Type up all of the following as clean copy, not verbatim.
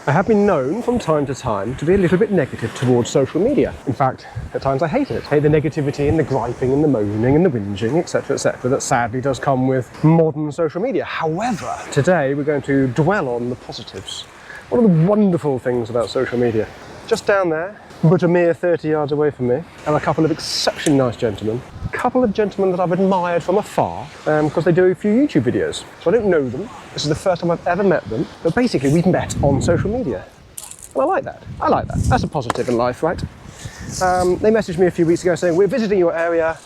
I have been known from time to time to be a little bit negative towards social media. In fact, at times I hate it. I hate the negativity and the griping and the moaning and the whinging, etc., that sadly does come with modern social media. However, today we're going to dwell on the positives. One of the wonderful things about social media. Just down there, but a mere 30 yards away from me, are a couple of exceptionally nice gentlemen. A couple of gentlemen that I've admired from afar because they do a few YouTube videos. So I don't know them. This is the first time I've ever met them. But basically, we've met on social media. And I like that. I like that. That's a positive in life, right? They messaged me a few weeks ago saying, we're visiting your area.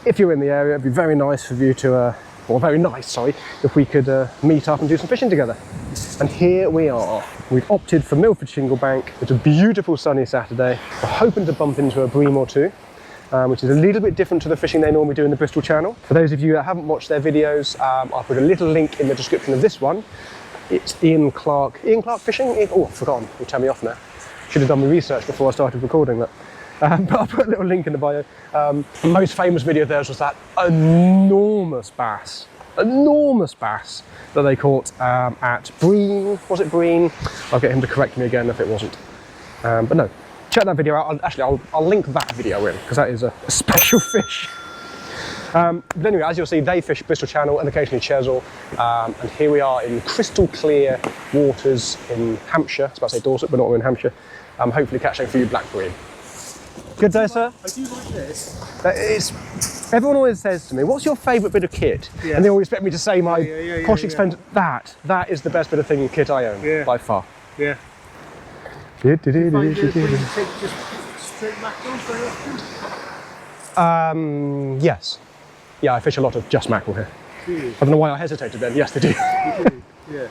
If you're in the area, it'd be very nice for you to, if we could meet up and do some fishing together. And here we are. We've opted for Milford Shingle Bank. It's a beautiful sunny Saturday. We're hoping to bump into a bream or two, which is a little bit different to the fishing they normally do in the Bristol Channel. For those of you that haven't watched their videos, I'll put a little link in the description of this one. It's Ian Clark Fishing? Oh, I've forgotten. You tell me off now. Should have done my research before I started recording that. But I'll put a little link in the bio. The most famous video of theirs was that enormous bass that they caught at Bream. Was it Bream? I'll get him to correct me again if it wasn't. But no, check that video out. I'll link that video in because that is a special fish. But anyway, as you'll see, they fish Bristol Channel and occasionally Chesil. And here we are in crystal clear waters in Hampshire. I was about to say Dorset, but not in Hampshire. Hopefully catching a few black bream. Good day, sir. I do like this. Everyone always says to me, what's your favourite bit of kit? Yeah. And they always expect me to say my posh expensive. That is the best bit of thing kit I own, by far. Yeah. Do you find take just straight mackerel very often? Yes. Yeah, I fish a lot of just mackerel here. I don't know why I hesitated then. Yes, they do. Yeah.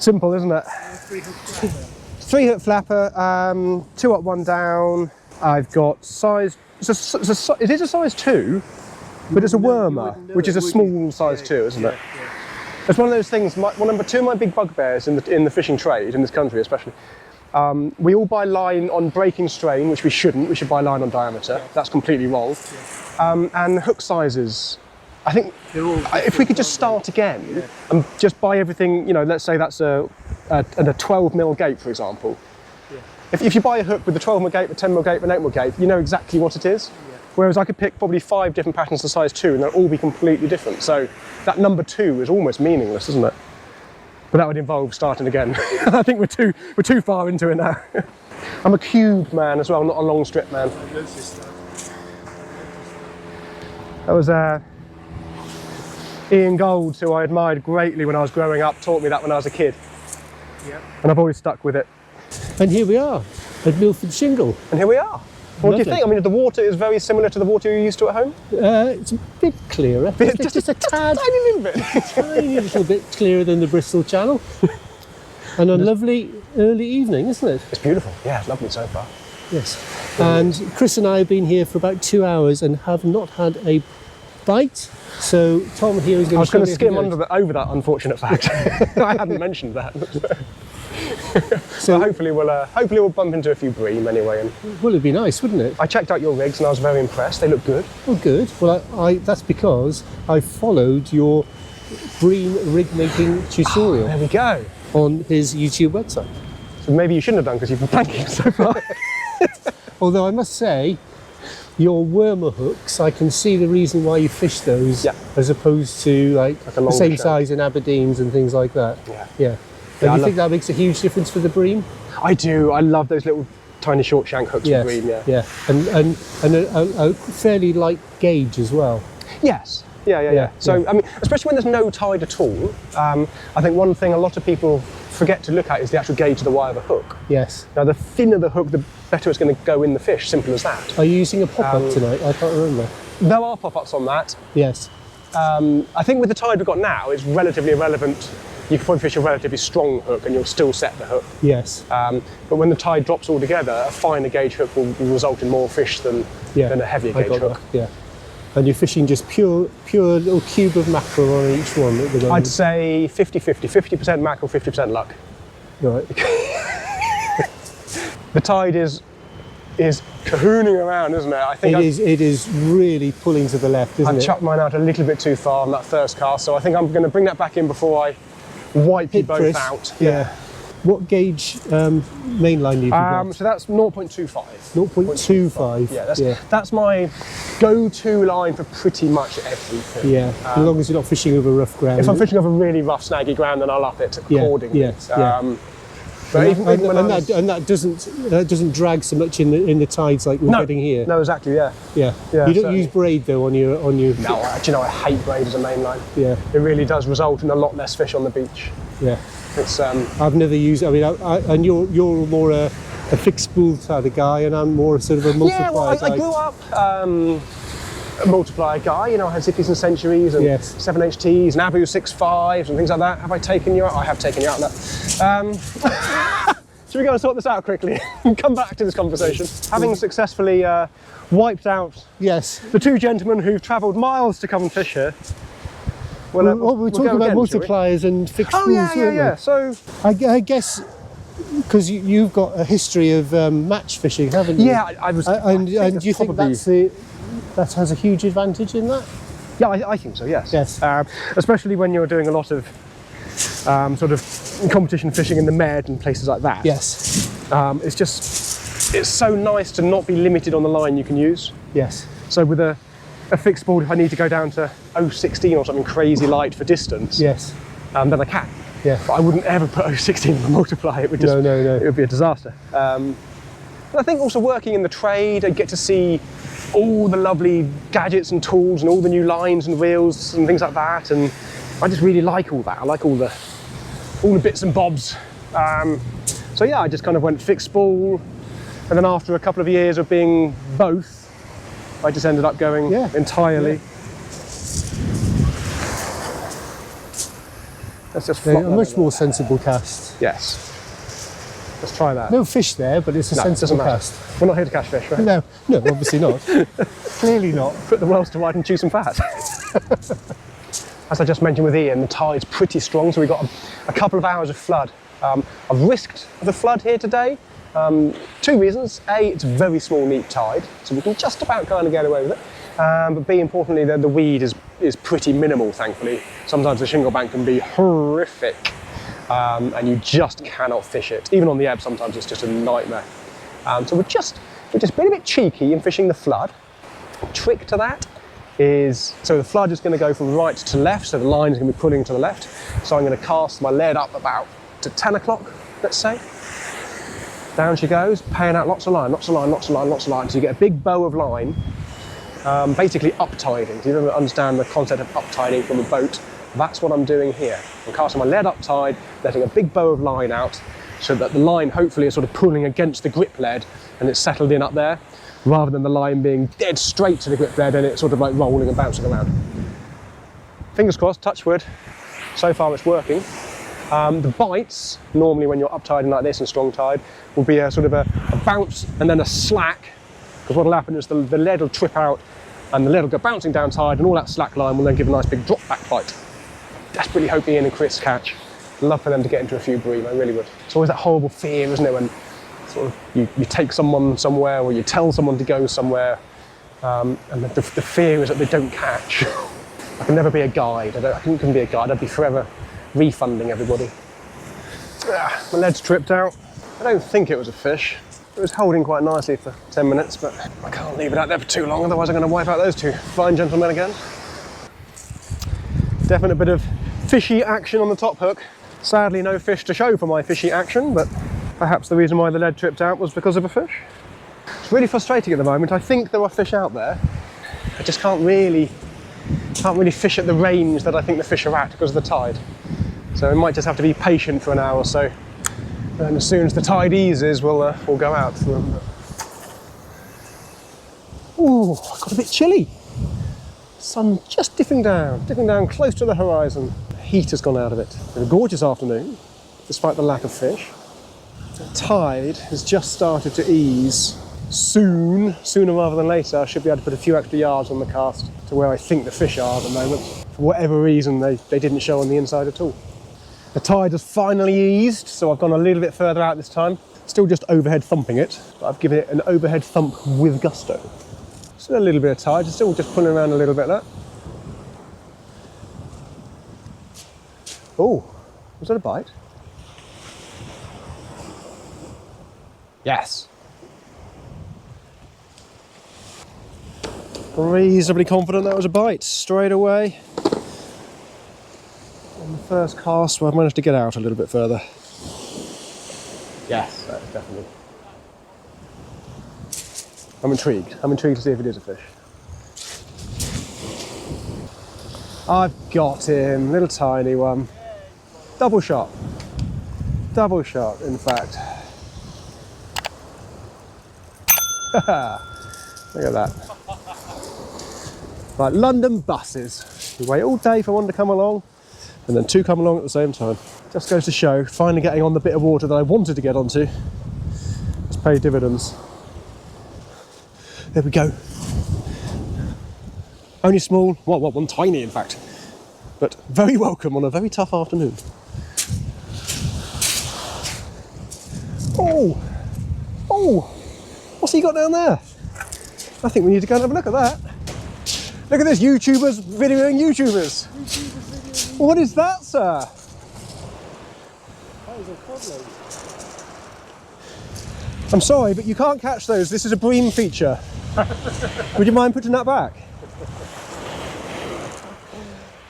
Simple, isn't it? 3-hook flapper, 2 up, 1 down. I've got size. It is a size 2, but it's a wormer, which is a small size 2, isn't it? Yeah. It's one of those things. Number 2 of my big bugbears in the fishing trade in this country, especially. We all buy line on breaking strain, which we shouldn't. We should buy line on diameter. Yeah. That's completely wrong. Yeah. And hook sizes. I think if we could just start again and just buy everything, let's say that's a 12mm gate, for example. Yeah. If you buy a hook with the 12mm gate, the 10mm gate, the 8mm gate, you know exactly what it is. Yeah. Whereas I could pick probably 5 different patterns to size 2 and they'll all be completely different. So that number 2 is almost meaningless, isn't it? But that would involve starting again. I think we're too far into it now. I'm a cube man as well, not a long strip man. That was Ian Gold, who I admired greatly when I was growing up, taught me that when I was a kid. Yep. And I've always stuck with it. And here we are at Milford Shingle. And here we are. What do you think? I mean, the water is very similar to the water you're used to at home? It's a bit clearer. Just a tad. Tiny little bit. Tiny little bit clearer than the Bristol Channel. And a lovely early evening, isn't it? It's beautiful. Yeah, it's lovely so far. Yes. And Chris and I have been here for about 2 hours and have not had a bite. So Tom here is going to. I was going to skim over that unfortunate fact. I hadn't mentioned that. So hopefully we'll bump into a few bream anyway. And well, it'd be nice, wouldn't it? I checked out your rigs and I was very impressed. They look good. Oh, good. Well, that's because I followed your bream rig making tutorial. There we go. On his YouTube website. So maybe you shouldn't have done because you've been thanking so far. Although I must say, your wormer hooks, I can see the reason why you fish those, as opposed to like the same size in Aberdeens and things like that. Yeah. Do you think that makes a huge difference for the bream? I do. I love those little tiny short shank hooks for bream. Yeah. And a fairly light gauge as well. Yes. Yeah. So I mean, especially when there's no tide at all, I think one thing a lot of people forget to look at is the actual gauge of the wire of the hook. Yes. Now, the thinner the hook, the better it's going to go in the fish. Simple as that. Are you using a pop-up tonight? I can't remember. There are pop-ups on that. Yes. I think with the tide we've got now, it's relatively irrelevant. You can probably fish a relatively strong hook and you'll still set the hook. Yes. But when the tide drops altogether, a finer gauge hook will result in more fish than a heavier gauge hook. That. Yeah. And you're fishing just pure little cube of mackerel on each one at the moment? I'd say 50-50, 50% mackerel, 50% luck. Right. The tide is cahooning around, isn't it? I think it is really pulling to the left, isn't it? I've chucked mine out a little bit too far on that first cast, so I think I'm going to bring that back in before I wipe you both out. Yeah. What gauge main line have you got? So that's 0.25. 0.25. Yeah, that's my go-to line for pretty much everything. Yeah, as long as you're not fishing over rough ground. If I'm fishing over really rough, snaggy ground, then I'll up it accordingly. But that doesn't drag so much in the tides like we're getting here. No, exactly. Yeah. You don't use braid though on your. No, actually, I hate braid as a main line. Yeah. It really does result in a lot less fish on the beach. Yeah. It's I've never used. I mean, and you're more a fixed spool type of guy, and I'm more sort of a multiplier. Yeah, well, I grew up a multiplier guy. You know, I had Zippies and Centuries and 7HTs and Abu 6.5s and things like that. Have I taken you out? I have taken you out on that. Should we go and sort this out quickly and come back to this conversation? Having successfully wiped out the two gentlemen who've travelled miles to come and fish here. We're talking about multipliers and fixed spools, yeah. So I guess because you've got a history of match fishing, haven't you? Yeah, I was. And do you think that has a huge advantage in that? Yeah, I think so. Yes. Especially when you're doing a lot of sort of competition fishing in the Med and places like that. Yes. It's so nice to not be limited on the line you can use. Yes. So with a fixed board, if I need to go down to 0.16 or something crazy light for distance, then I can. Yeah. But I wouldn't ever put 0.16 on the multiplier. It would just it would be a disaster. And I think also working in the trade, I get to see all the lovely gadgets and tools and all the new lines and reels and things like that, and I just really like all that. I like all the bits and bobs. So yeah, I just kind of went fixed spool, and then after a couple of years of being both, I just ended up going entirely. Let's just a much more sensible cast. Yes. Let's try that. No fish there, but it's a sensible cast. We're not here to catch fish, right? No, obviously not. Clearly not. Put the wells to ride and chew some fat. As I just mentioned with Ian, the tide's pretty strong, so we've got a couple of hours of flood. I've risked the flood here today. Two reasons. A, it's a very small, neat tide, so we can just about kind of get away with it. But B, importantly, the weed is pretty minimal, thankfully. Sometimes the shingle bank can be horrific, and you just cannot fish it. Even on the ebb, sometimes it's just a nightmare. So we're just being a bit cheeky in fishing the flood. Trick to that is, so the flood is going to go from right to left, so the line is going to be pulling to the left. So I'm going to cast my lead up about to 10 o'clock, let's say. Down she goes, paying out lots of line, so you get a big bow of line, basically up-tiding. If you ever understand the concept of up-tiding from a boat, that's what I'm doing here. I'm casting my lead up-tide, letting a big bow of line out, so that the line hopefully is sort of pulling against the grip lead and it's settled in up there, rather than the line being dead straight to the grip lead and it's sort of like rolling and bouncing around. Fingers crossed, touch wood, so far it's working. The bites, normally when you're up-tiding like this in strong tide, will be a sort of a bounce and then a slack, because what will happen is the lead will trip out and the lead will go bouncing down tide, and all that slack line will then give a nice big drop back bite. Desperately hope Ian and Chris catch. I'd love for them to get into a few bream, I really would. It's always that horrible fear, isn't it, when sort of you take someone somewhere or you tell someone to go somewhere, and the fear is that they don't catch. I can never be a guide. I couldn't be a guide. I'd be forever refunding everybody. My lead's tripped out. I don't think it was a fish. It was holding quite nicely for 10 minutes, but I can't leave it out there for too long, otherwise I'm going to wipe out those two fine gentlemen again. Definite bit of fishy action on the top hook. Sadly, no fish to show for my fishy action, but perhaps the reason why the lead tripped out was because of a fish. It's really frustrating at the moment. I think there are fish out there. I just can't really fish at the range that I think the fish are at because of the tide. So we might just have to be patient for an hour or so. And as soon as the tide eases, we'll go out. Ooh, got a bit chilly. Sun just dipping down close to the horizon. The heat has gone out of it. It's been a gorgeous afternoon, despite the lack of fish. The tide has just started to ease. Sooner rather than later, I should be able to put a few extra yards on the cast to where I think the fish are at the moment. For whatever reason, they didn't show on the inside at all. The tide has finally eased, so I've gone a little bit further out this time. Still just overhead thumping it, but I've given it an overhead thump with gusto. Still a little bit of tide, still just pulling around a little bit there. Oh, was that a bite? Yes. Reasonably confident that was a bite straight away. On the first cast, well, I've managed to get out a little bit further. Yes, that's definitely. I'm intrigued. I'm intrigued to see if it is a fish. I've got him, little tiny one. Double shot. Double shot, in fact. Look at that. Like London buses. You wait all day for one to come along, and then two come along at the same time. Just goes to show, finally getting on the bit of water that I wanted to get onto. It's paid dividends. There we go. Only small, well, one tiny in fact, but very welcome on a very tough afternoon. Oh, oh, what's he got down there? I think we need to go and have a look at that. Look at this, YouTubers videoing YouTubers. What is that, sir? That is a codling. I'm sorry, but you can't catch those. This is a bream feature. Would you mind putting that back?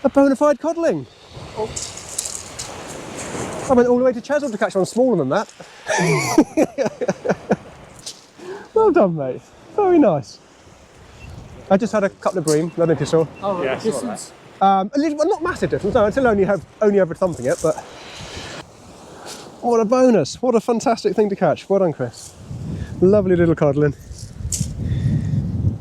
A bona fide codling. Oh. I went all the way to Chesil to catch one smaller than that. Well done, mate. Very nice. I just had a couple of bream, I don't know if you saw. Oh, yeah, distance. A little, well, not massive difference, no, until only over thumping it, but what a bonus. What a fantastic thing to catch. Well done, Chris. Lovely little codling.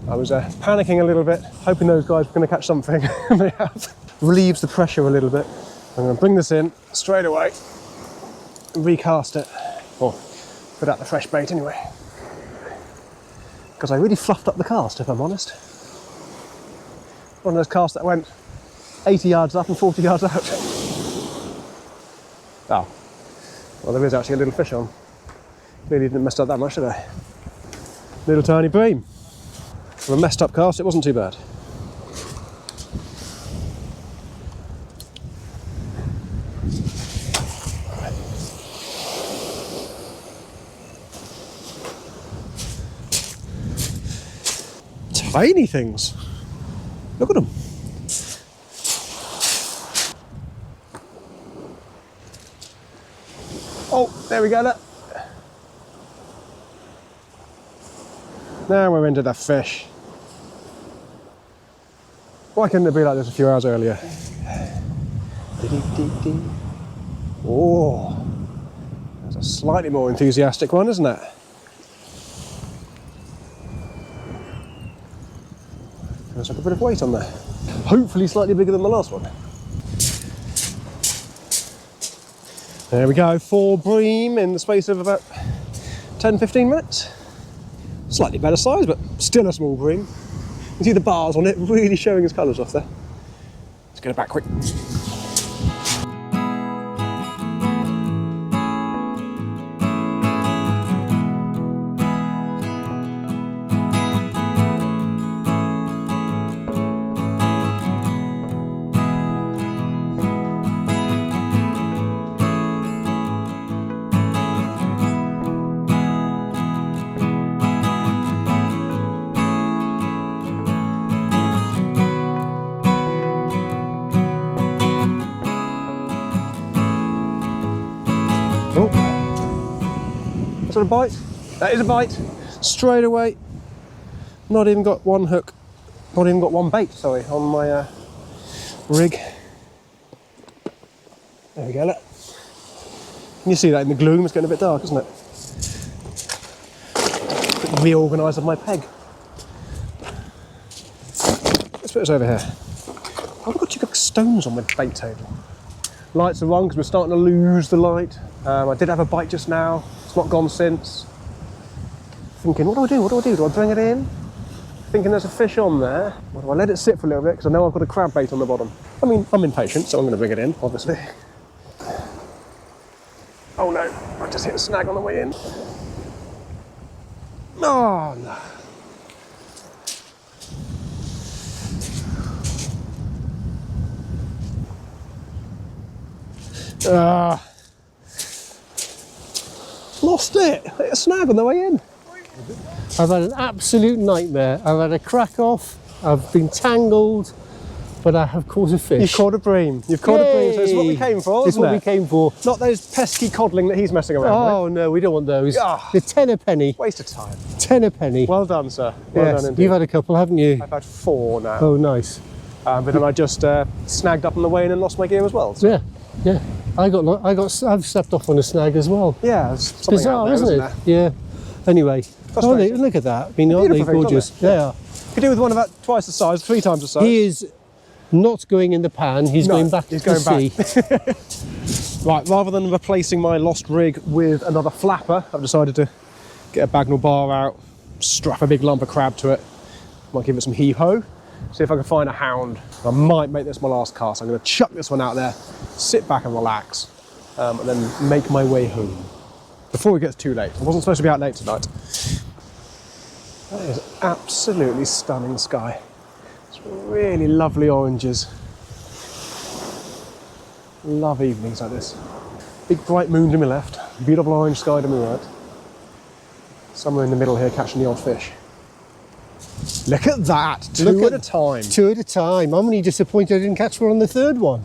I was panicking a little bit, hoping those guys were going to catch something, and they have. Relieves the pressure a little bit. I'm going to bring this in straight away, recast it, or put out the fresh bait anyway. Because I really fluffed up the cast, if I'm honest. One of those casts that went 80 yards up and 40 yards out. Oh, well, there is actually a little fish on. Clearly didn't mess up that much, did I? Little tiny bream. For a messed up cast, it wasn't too bad. Tiny things. Look at them. Oh, there we go, look. Now we're into the fish. Why couldn't it be like this a few hours earlier? Oh, that's a slightly more enthusiastic one, isn't it? There's like a bit of weight on there. Hopefully slightly bigger than the last one. There we go, 4 bream in the space of about 10-15 minutes. Slightly better size, but still a small bream. You can see the bars on it really showing his colours off there. Let's get it back quick. Is that a bite? That is a bite. Straight away. Not even got one hook. Not even got one bait, sorry, on my rig. There we go, look. Can you see that in the gloom? It's getting a bit dark, isn't it? Reorganise of my peg. Let's put this over here. I've got 2 stones on my bait table. Lights are on because we're starting to lose the light. I did have a bite just now. It's not gone since. Thinking, what do I do? What do I do? Do I bring it in? Thinking there's a fish on there. Or do I let it sit for a little bit because I know I've got a crab bait on the bottom? I mean, I'm impatient, so I'm going to bring it in, obviously. Oh no, I just hit a snag on the way in. Oh no. lost it. I hit a snag on the way in. I've had an absolute nightmare. I've had a crack off, I've been tangled, but I have caught a fish. You've caught a bream. You've caught a bream, so it's what we came for, It's isn't what it? we came for. Not those pesky codling that he's messing around with. Oh no, we don't want those. Ah. The tenner penny. Waste of time. Tenner penny. Well done, sir. Well Yes, done indeed. you've had a couple, haven't you? I've had 4 now. Oh, nice. But then I just snagged up on the way in and lost my gear as well. So. Yeah, yeah. I've stepped off on a snag as well. Yeah, there's something Bizarre, out there, isn't it? there? Yeah. Anyway, Frustrating. look at that. I mean, aren't they Beautiful things, gorgeous? aren't they? They are. Could do with one about twice the size, 3 times the size. He is not going in the pan. He's No, going back he's to the going sea. Right, rather than replacing my lost rig with another flapper, I've decided to get a Bagnall bar out, strap a big lump of crab to it. Might give it some heave-ho, see if I can find a hound. I might make this my last cast. I'm going to chuck this one out there, sit back and relax, and then make my way home. Before it gets too late. I wasn't supposed to be out late tonight. That is absolutely stunning sky. It's really lovely oranges. Love evenings like this. Big bright moon to my left, beautiful orange sky to my right. Somewhere in the middle here catching the odd fish. Look at that, two at a time. 2 at a time. I'm only disappointed I didn't catch one on the third one.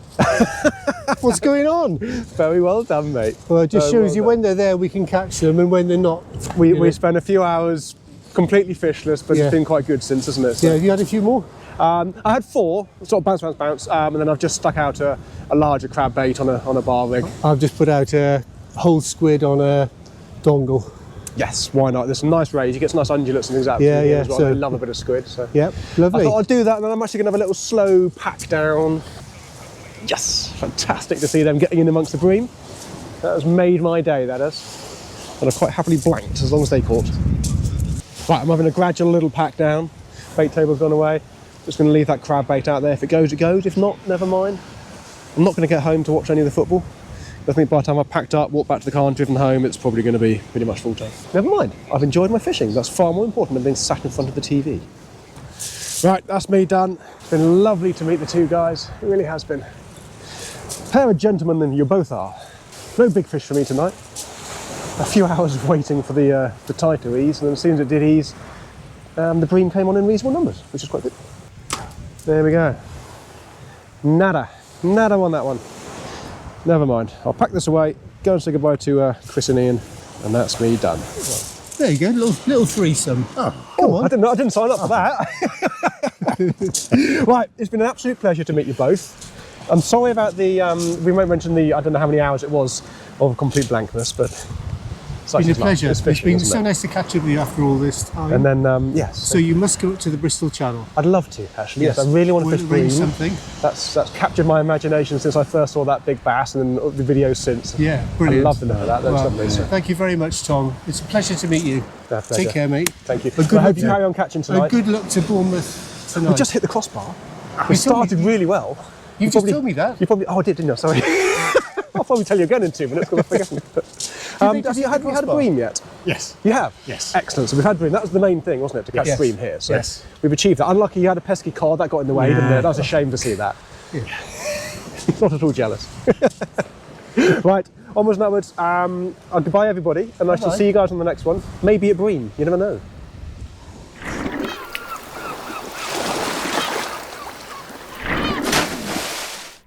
What's going on? Very well done, mate. Well, it just Very shows well you done. when they're there we can catch them, and when they're not. We spent a few hours completely fishless, but Yeah. it's been quite good since, isn't it? So, Yeah, have you had a few more? I had 4, sort of bounce, and then I've just stuck out a larger crab bait on a bar rig. I've just put out a whole squid on a dongle. Yes, why not? There's some nice rays. You get some nice undulates and things out Yeah, here yeah, as well. so- I love a bit of squid. So Yep, I lovely. thought I'd do that, and then I'm actually going to have a little slow pack down. Yes, fantastic to see them getting in amongst the bream. That has made my day, that has. And I quite happily blanked as long as they caught. Right, I'm having a gradual little pack down. Bait table's gone away. Just going to leave that crab bait out there. If it goes, it goes. If not, never mind. I'm not going to get home to watch any of the football. I think by the time I've packed up, walked back to the car and driven home, it's probably going to be pretty much full time. Never mind, I've enjoyed my fishing. That's far more important than being sat in front of the TV. Right, that's me done. It's been lovely to meet the two guys. It really has been. Pair of gentlemen than you both are. No big fish for me tonight. A few hours of waiting for the tide to ease, and then as soon as it did ease, the bream came on in reasonable numbers, which is quite good. There we go. Nada on that one. Never mind. I'll pack this away, go and say goodbye to Chris and Ian, and that's me done. There you go, little threesome. Oh, come on. I didn't sign up for that. Right, it's been an absolute pleasure to meet you both. I'm sorry about the, we won't mention the, I don't know how many hours it was of complete blankness, but It's been a pleasure. It's fishing, been isn't so it? nice to catch up with you after all this time. And then, yes. So you must go up to the Bristol Channel. I'd love to, actually. Yes, I really want to We'll fish arrange bream. something. That's captured my imagination since I first saw that big bass, and then the videos since. Yeah, brilliant. I'd love to know that. That's Well, lovely. So. thank you very much, Tom. It's a pleasure to meet you. Yeah, pleasure. Take care, mate. Thank you. A good I hope luck you to- carry on catching tonight. And good luck to Bournemouth tonight. We just hit the crossbar. We You told me- started really well. You just told me that. You probably. Oh, I did, didn't you? Sorry. I'll probably tell you again in 2 minutes because I forget. Have you had a bream yet? Yes. You have? Yes. Excellent. So we've had bream. That was the main thing, wasn't it? To catch Yes. bream here. So Yes. we've achieved that. Unlucky you had a pesky cod that got in the way, didn't Yeah. it? That was a shame to see that. Yeah. Not at all jealous. Right, onwards and upwards. Goodbye, everybody, and I shall Bye-bye. see you guys on the next one. Maybe at bream. You never know.